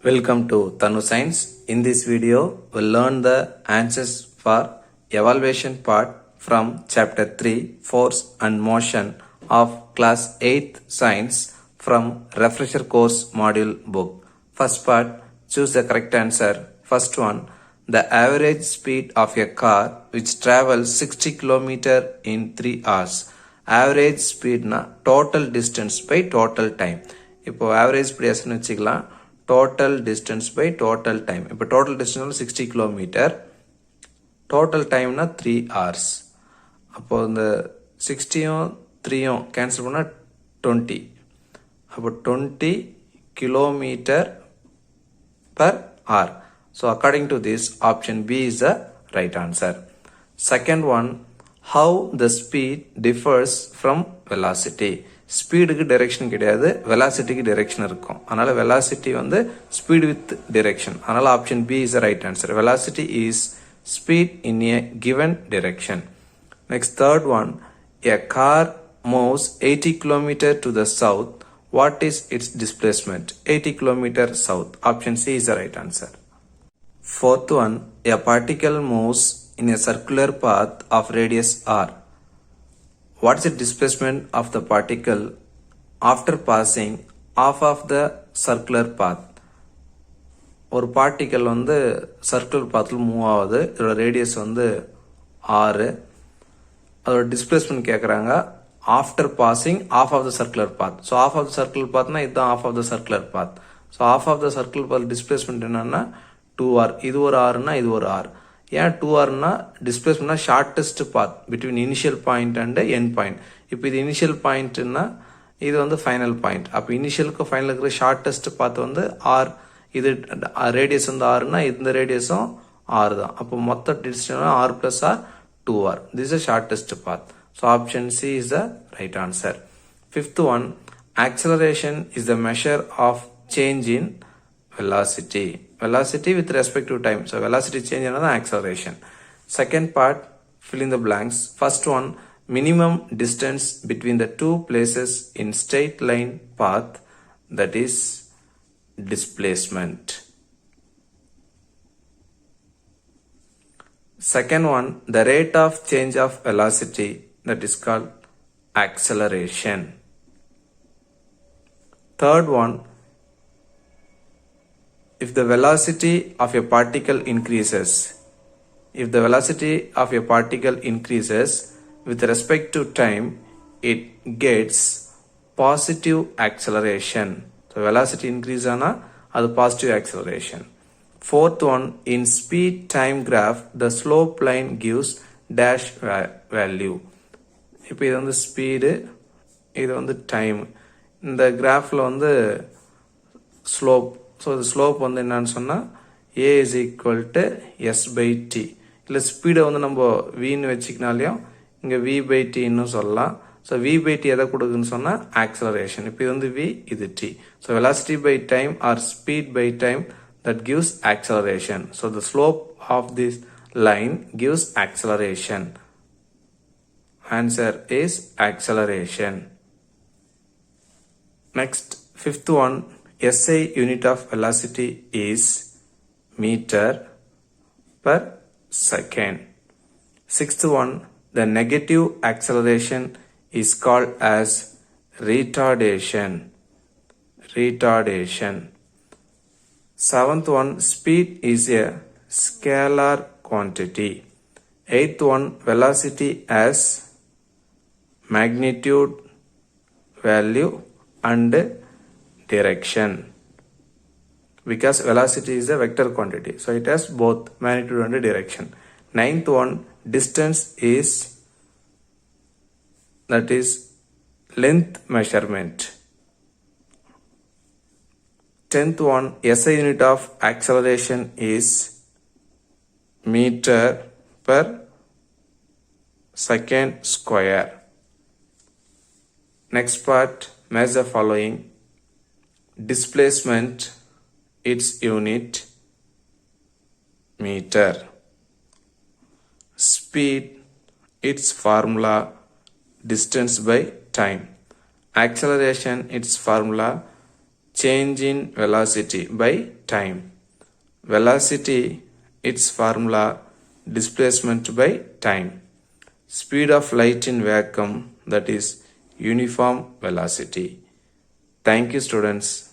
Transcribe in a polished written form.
Welcome to Tanu Science. In this video, we'll learn the answers for evaluation part from chapter 3, Force and Motion of class 8th Science from Refresher Course module book. First part, choose the correct answer. First one, the average speed of a car which travels 60 km in 3 hours. Average speed na total distance by total time. இப்போ average speed எஸ்ன்னு வச்சுக்கலாம், total distance by total time. இப்போ total distance 60 km, total time na 3 hours. அப்போ இந்த 60யும் 3யும் cancel பண்ணா 20. அப்போ 20 km per hour. So according to this, option B is the right answer. Second one, how the speed differs from velocity. ஸ்பீடுக்கு direction கிடையாது, வெலாசிட்டிக்கு direction இருக்கும். அதனால velocity வந்து ஸ்பீட் வித் டைரெக்ஷன். அதனால option B is the right answer. Velocity is speed in a given direction. Next third one, a car moves 80 km to the south. What is its displacement? 80 km south. Option C is the right answer. Fourth one, a particle moves in a circular path of radius r. What is the displacement of the particle after passing off of the circular path? ஒரு particle வந்து circular பாத்தில் move ஆகுது, இதோட radius வந்து 6. அதோட displacement கேட்குறாங்க after passing half of the circular path. So half of the circular பாத்னா இதுதான் half of the circular path. So half of the circular path displacement என்னன்னா 2r. இது ஒரு ஆறுனா இது ஒரு ஆர். ஏன் 2rனா டிஸ்பிளேஸ்மெண்ட்னா shortest path between initial point and end point. இப்போ இது இனிஷியல் பாயிண்ட்னா இது வந்து ஃபைனல் பாயிண்ட். அப்போ இனிஷியலுக்கு ஃபைனல் இருக்கிற ஷார்ட்டஸ்ட் பாத் வந்து ஆர். இது ரேடியஸ் வந்து ஆறுனா இந்த ரேடியஸும் ஆறு தான். அப்போ மொத்த distance R plus R 2r. This is shortest path. So option C is the right answer. Fifth one, acceleration is the measure of change in velocity. Velocity with respect to time. So velocity change another acceleration. Second part, fill in the blanks. First one, minimum distance between the two places in straight line path, that is displacement. Second one, the rate of change of velocity, that is called acceleration. Third one, if the velocity of a particle increases, with respect to time, it gets positive acceleration. So velocity increase ana adu positive acceleration. Fourth one, in speed time graph, the slope line gives dash value. இப்போ இது வந்து speed, இது வந்து time. இந்த கிராஃபில் வந்து slope. So இது slope வந்து என்னன்னு சொன்னால் A is equal to S by T. இல்லை ஸ்பீடை வந்து நம்ம வின்னு வச்சுக்கினாலையும் இங்கே வி பை டின்னு சொல்லலாம். ஸோ வி பை டி எதை கொடுக்குன்னு சொன்னால் ஆக்சலரேஷன். இப்போ இது வந்து வி, இது T. So velocity by time or speed by time that gives acceleration. So the slope of this line gives acceleration. Answer is acceleration. Next, fifth one, SI unit of velocity is meter per second. Sixth one, the negative acceleration is called as retardation. Seventh one, speed is a scalar quantity. Eighth one, velocity as magnitude, value and direction, because velocity is a vector quantity, so it has both magnitude and direction. Ninth one, distance is, that is length measurement. 10th one, SI unit of acceleration is meter per second square. Next part, match the following. Displacement, its unit meter. Speed, its formula distance by time. Acceleration, its formula change in velocity by time. Velocity, its formula, displacement by time. Speed of light in vacuum, that is uniform velocity. Thank you, students.